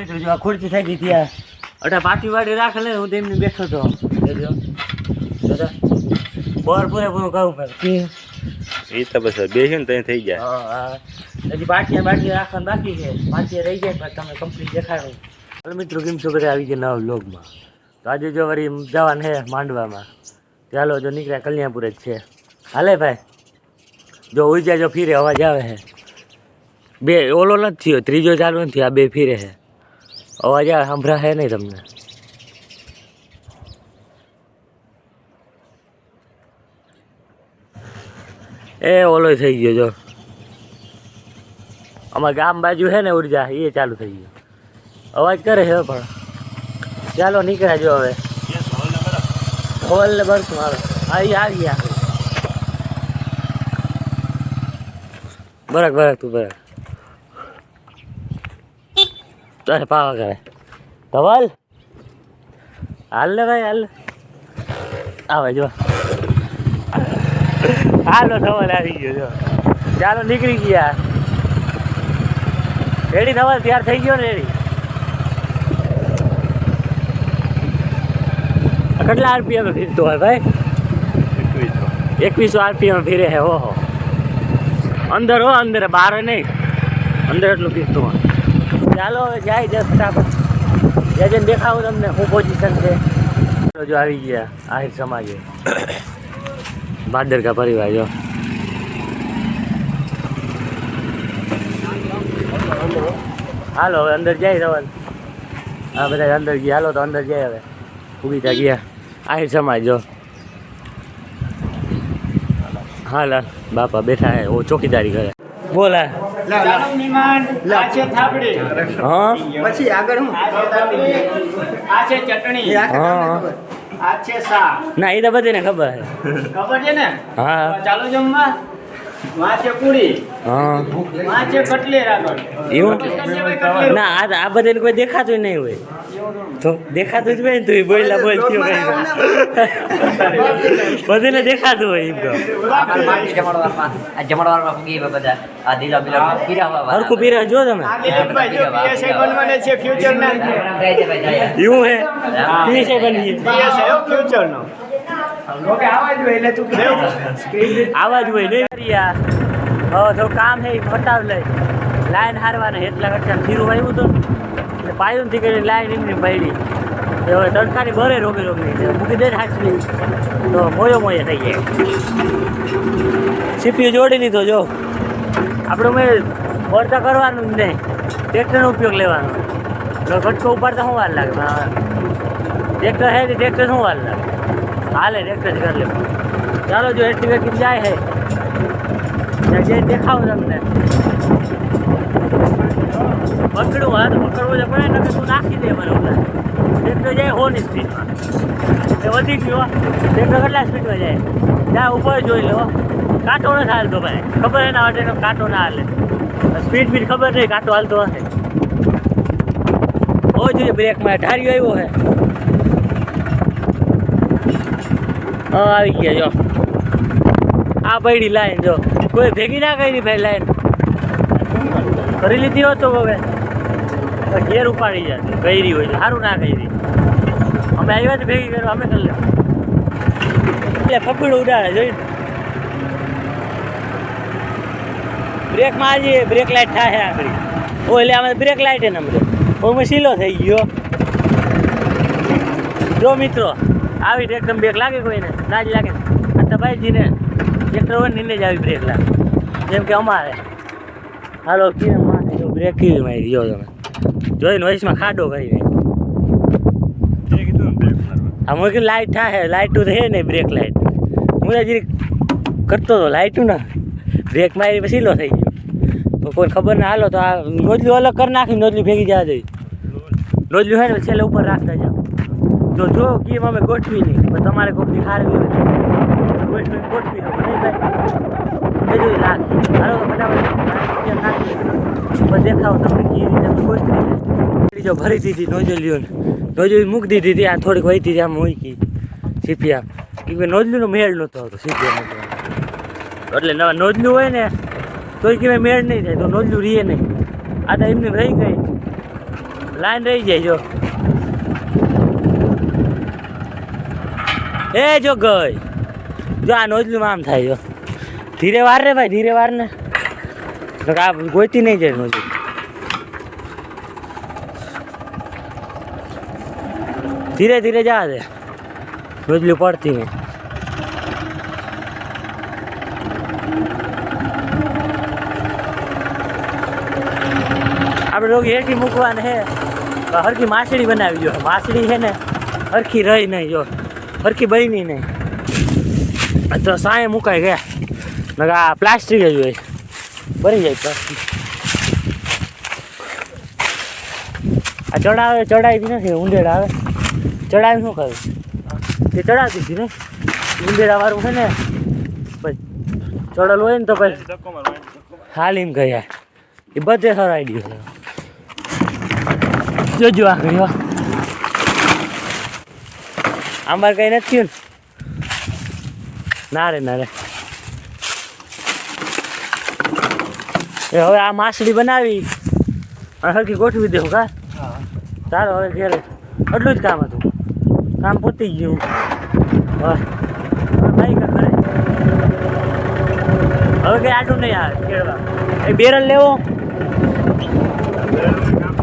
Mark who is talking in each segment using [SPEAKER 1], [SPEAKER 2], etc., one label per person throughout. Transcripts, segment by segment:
[SPEAKER 1] મિત્રો જો આ ખુરશી થઈ ગઈ ત્યાં અટા પાટી વાળી રાખે ને હું તેમને બેઠો હતો દાદા બોર પૂરેપૂરું કરવું પડે
[SPEAKER 2] એ તો બસ બેસી ને ત્યાં થઈ જાય.
[SPEAKER 1] હા હજી પાટિયા રાખવાનું બાકી છે. પાટિયા રહી જાય પણ તમે કમ્પ્લીટ દેખાડો. મિત્રો કેમ છો બધા આવી ગયા નવા વ્લોગમાં. તો આજે જો વળી જવાનું છે માંડવામાં. ચાલો જો નીકળ્યા કલ્યાણપુર જ છે. હાલે ભાઈ જો ઉઈ જો ફીરે અવાજ આવે છે. બે ઓલો નથી થયો, ત્રીજો ચાલુ નથી, આ બે ફીરે છે. અવાજ આવે સંભળાશે નહીં તમને. એ ઓલો થઈ ગયો જો અમારા ગામ બાજુ છે ને ઉર્જા એ ચાલુ થઈ ગયો. અવાજ કરે છે પણ ચાલો નીકળ્યા જો હવે હોલ ને બરસું આવે આવી ગયા. બરાક તું બરાક તારે પાવા કરે ધવલ હાલ ને ભાઈ હાલ આવે જો હાલો ધવલ આવી ગયો જો. ચાલો નીકળી ગયા. રેડી ધવલ તૈયાર થઈ ગયો ને રેડી. કેટલા આરપીએમ ફીરતો હોય ભાઈ? 2100 આરપીએમ ફીરે હે. ઓહો અંદર હો અંદર બહાર નહીં અંદર એટલું ફીરતું હોય. ચાલો હવે જાય 10 ફટાફટ જઈને દેખાવું તમને શું પોઝિશન છે. જો આવી ગયા આહિર સમાજે ભાદરકા પરિવાર જો. હાલો હવે અંદર જાય ધવલ. હા બધા અંદર ગયા. હાલો તો અંદર જાય હવે. ઉગીતા ગયા આહિર સમાજ જો. હાલ બાપા બેઠા હે ઓ ચોકીદારી કરે. બોલા
[SPEAKER 3] પછી આગળ હું આ છે ચટણી આ છે શાક.
[SPEAKER 1] ના એ તો બધાને ખબર
[SPEAKER 3] છે ને.
[SPEAKER 1] હા
[SPEAKER 3] ચાલો જમવા. માં છે પૂરી.
[SPEAKER 1] હા
[SPEAKER 3] માં છે કટલેર આગળ.
[SPEAKER 1] એવું ના આ બધાને કોઈ દેખાતું નહીં હોય તો દેખાતું જ હોય ને તું બોલા બોલ થયો કઈ બધાને દેખાતું હોય એમ તો હરખું પીરા જો તમે એવું હે પીએસઆઈ બની આવાજ હોય નહીં થોડું કામ છે ફટાવ લઈ લાઈન હારવાના એટલા ખર્ચા ખીરું આવ્યું હતું એટલે પાયુંથી કરીને લાઈન એમની પડી હવે તડકાની બરે રોગી મૂકી દે હાચવી તો મોયો થઈ જાય. સીપીયુ જોડી લીધો જો. આપણે મેં વળતા કરવાનું જ નહીં, ટ્રેક્ટરનો ઉપયોગ લેવાનો. જો ઘટકો ઉપાડતા શું વાર લાગે? ટ્રેક્ટર છે ને ટ્રેક્ટર શું વાર લાગે? હાલે ટ્રેક્ટર કરી લેવું. ચાલો જો એટલી વેકીમ જાય છે ત્યાં દેખાવું તમને. પકડવું હા તો પકડવું જ પડે ને તું નાખી દે બરાબર. ટ્રેક્ટર જાય 100 સ્પીડમાં એ વધી ગયો. ટ્રેક્ટર કેટલા સ્પીડમાં જાય ત્યાં ઉપર જોઈ લો. કાંટો નથી હાલતો ભાઈ, ખબર એના માટેનો કાંટો ના હાલે. સ્પીડ ખબર નહીં, કાંટો હાલતો હશે. હો જોઈએ બ્રેકમાં ઢાર્યો આવ્યો હે. હા આવી ગયા જો. આ પડી લાઈન જો કોઈ ભેગી ના કરી ભાઈ. લાઈન કરી લીધી હોત તો હવે ઘેર ઉપાડી જાય. કરી હોય તો સારું ના કરી. અમે આવ્યા તો ભેગી કરવા અમે કરી લે એટલે ફકડું ઉડાડે જોઈને. બ્રેકમાં આજે બ્રેક લાઇટ થાય આગળ. ઓ એટલે અમે બ્રેક લાઇટ એને અમને ઓમાં સીલો થઈ ગયો. જો મિત્રો આવી એકદમ બ્રેક લાગે કોઈને ના જ લાગે. આ તો ભાઈજીને ટ્રેક્ટર હોય ને જ આવી બ્રેક લાગે જેમ કે અમારે. હાલો કેવી મારે જો બ્રેક કેવી મારી જો તમે જોઈને વયસમાં ખાડો કરી નાખી. આ મોટી લાઇટ થાય લાઇટું તો હે ને બ્રેક લાઇટ હું હજી કરતો હતો લાઇટું ના બ્રેક મારી પછી સીલો થઈ ગયો. તો કોઈ ખબર ના. હાલો તો આ નોજલું અલગ કરી નાખી નોજલું ભેગી જવા દઈ. નોજલું હોય ને છેલ્લે ઉપર રાખતા જાઓ. જો કેમ અમે ગોઠવી નહીં પણ તમારે કોઈની હારવી હોય ગોઠવી નહીં ભાઈ બધું લાગે. હાલો તો ફટાફટ નાખી દેખાવો તમને કેવી રીતે ગોઠવી જો ભરી દીધી નોજલીઓને. નોજલી મૂકી દીધી હતી. આ થોડીક વહીતી હતી આમ મૂકી સીપિયા કે નોજલીનો મેળ નહોતો આવતો સીપિયા એટલે નવા નોજલું હોય ને તોય કે મેળ નહીં થાય તો નોજલું રીએ નહીં. આ તો એમને રહી ગઈ લાઈન રહી જાય જો એ જો ગઈ જો આ નોજલું આમ થાય જો ધીરે વાર રે ભાઈ ધીરે વાર ને આ ગોઈતી નહીં જાય નોજલું ધીરે ધીરે જા દે નોજલું પડતી નહીં આપણે રોગ હેઠી મૂકવાને હે હરખી માછડી બનાવી જો માછડી છે ને હરખી રહી નહીં જો હરખી બની નહીં તો સાંયે મુકાઈ ગયા નકર આ પ્લાસ્ટિક જ હોય ભરી જાય પ્લાસ્ટિક આ ચડાવી નથી ઉંદેડા આવે ચડાવી શું કહ્યું તે ચડાવતી હતી ને ઉંદેડા વાળું છે ને પછી ચડેલું હોય ને તો પછી હાલીને ગયા એ બધે સરાઈ ગયો જોજો આ ગયો અમારે કઈ નથી થયું ને ના રે એ હવે આ માછલી બનાવી અને હરખી ગોઠવી દેવું કા ચાલો હવે ઘેર એટલું જ કામ હતું કામ પતી ગયું ભાઈ કા કરે હવે કઈ આટું નહીં આવે કેળવા એ બેરલ લેવો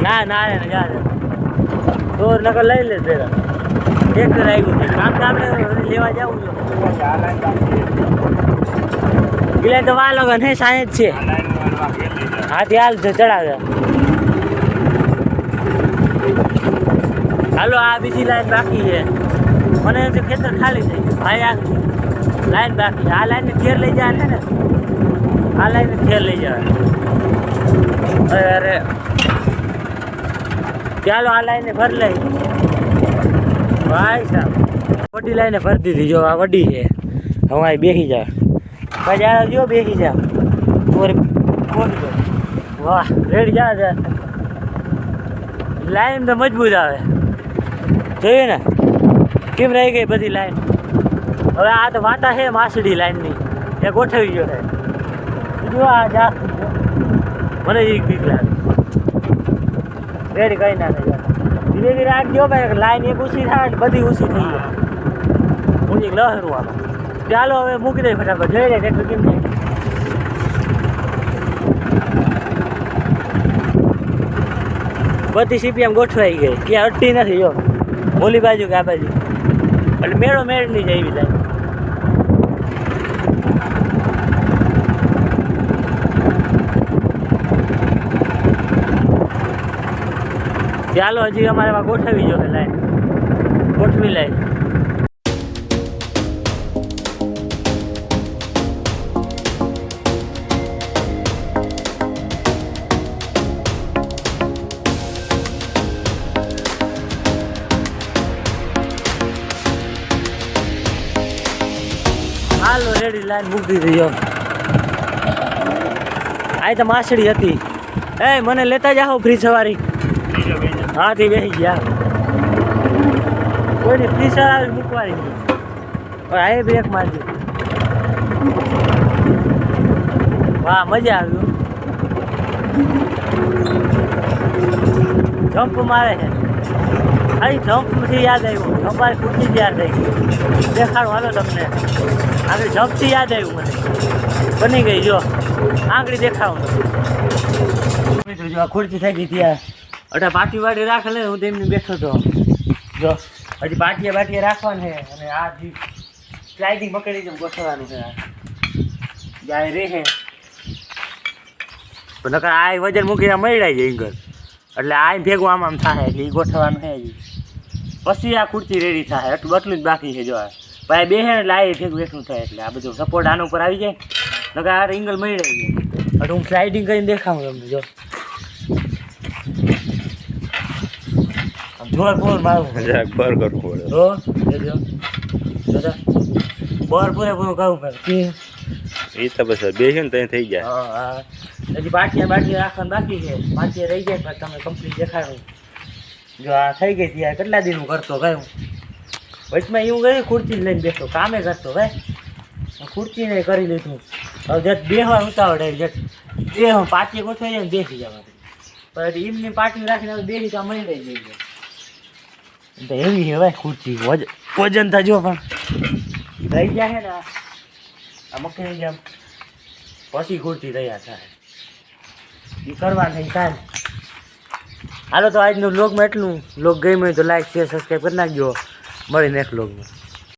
[SPEAKER 1] ના જા તો નકર લઈ લે બેરલ ટ્રેક્ટર આવ્યું છે કામ તો આપણે લેવા જવું એટલે તો વા લગન હે સાંજ છે હાથી હાલ ચડાવે હાલો આ બીજી લાઈન બાકી છે મને તો ખેતર ખાલી થઈ ગયું ભાઈ આ લાઈન બાકી આ લાઈનને ઘેર લઈ જાય ને આ લાઈનને ઘેર લઈ જાય અરે ચાલો આ લાઈને ભર લઈ ભાઈ સાહેબ વડી લાઈને ભરી દીધી જો આ વડી છે હવે આ બેસી જા ભાઈ યાર જો બેસી જા વાહ રેડી જા લાઈન તો મજબૂત આવે જોયું ને કેમ રહી ગઈ બધી લાઈન હવે આ તો વાતા છે માછડી લાઈનની એ ગોઠવી ગયો છે જો આ જા મને એક બીક લાગે રેડી કઈ ના થઈ ધીરે ધીરે આગજો ભાઈ લાઈન એક ઊંચી થાય બધી ઊંચી થઈ ગઈ હું એક લહેરું આમાં ચાલો હવે મૂકી દઈ ફટાફટ જઈ જાય ટ્રેક્ટર કેમ જાય બધી સીપી આમ ગોઠવાઈ ગઈ ક્યાં અટતી નથી જો ઓલી બાજુ કે આ બાજુ એટલે મેળ નહીં જાય એવી લાઈન ચાલો હજી અમારે ગોઠવી જો લાઈન ગોઠવી લાઈન હાલો રેડી લાઈન મૂકી દીધી જો આ તો માછડી હતી એ મને લેતા જાઓ ફ્રી સવારી હા તે બેસી ગયા કોઈને ફ્રી સવારી મૂકવાની નહીં આ બ્રેક મારજો વાહ મજા આવ્યું જમ્પ મારે છે આ જમ્પથી યાદ આવ્યું અમારી ખુરશી તૈયાર થઈ ગઈ દેખાડું હાલો તમને આગળ જમ્પથી યાદ આવ્યું મને બની ગઈ જો આંગળી દેખાડું મિત્રો જો આ ખુરશી થઈ ગઈ ત્યાં અટા પાટી વાટી રાખે હું તેમને બેઠો હતો જો હજી પાટીએ રાખવાનું છે અને આ જે સ્લાઇડિંગ પકડી જેમ ગોઠવવાનું છે જાય રે છે પણ નકર આ વજન મૂકીને મળાઈ જાય ઇંગલ એટલે આ ભેગું આમ થાય એટલે એ ગોઠવવાનું છે પછી આ ખુરશી રેડી થાય એટલું જ બાકી છે જો આ ભાઈ બે છે એટલે આ ભેગું એટલું થાય એટલે આ બધું સપોર્ટ આના ઉપર આવી જાય નકર આ ઇંગલ મળાઈ જાય એટલે હું સ્લાઇડિંગ કરીને દેખાવું તમને જો જોર બોર મારું
[SPEAKER 2] બર કરવું પડે
[SPEAKER 1] હો દેજો દાદા બોર પૂરેપૂરું કરવું પડે
[SPEAKER 2] એ તો બસ બેસ્યું ને ત્યાં થઈ જાય
[SPEAKER 1] હા હજી બાટી રાખવાનું બાકી છે બાટી રહી જાય પણ તમે કમ્પ્લીટ દેખાડો જો આ થઈ ગઈ ત્યારે કેટલા દિનનું કરતો ભાઈ હું વચમાં એવું ગયું ખુરશી લઈને બેઠો કામે કરતો ભાઈ ખુરશીને કરી લીધું હવે જટ બેહવા ઉતાવળ જટ એ પાંચે ગોઠવાઈ જાય ને બેસી જવા પછી એમની પાર્ટી રાખીને બેસી તો મળી રહી જઈએ તો એવી છે ભાઈ ખુરશી વજન થજો પણ રહી ગયા છે ને આ મકઈ જેમ પછી ખુરશી તૈયાર થાય એ કરવા નહીં થાય. હાલો તો આજનો બ્લોગમાં એટલું. બ્લોગ ગમ્યો હોય તો લાઈક શેર સબસ્ક્રાઈબ કરી નાખજો. મળીને નેક્સ્ટ બ્લોગમાં.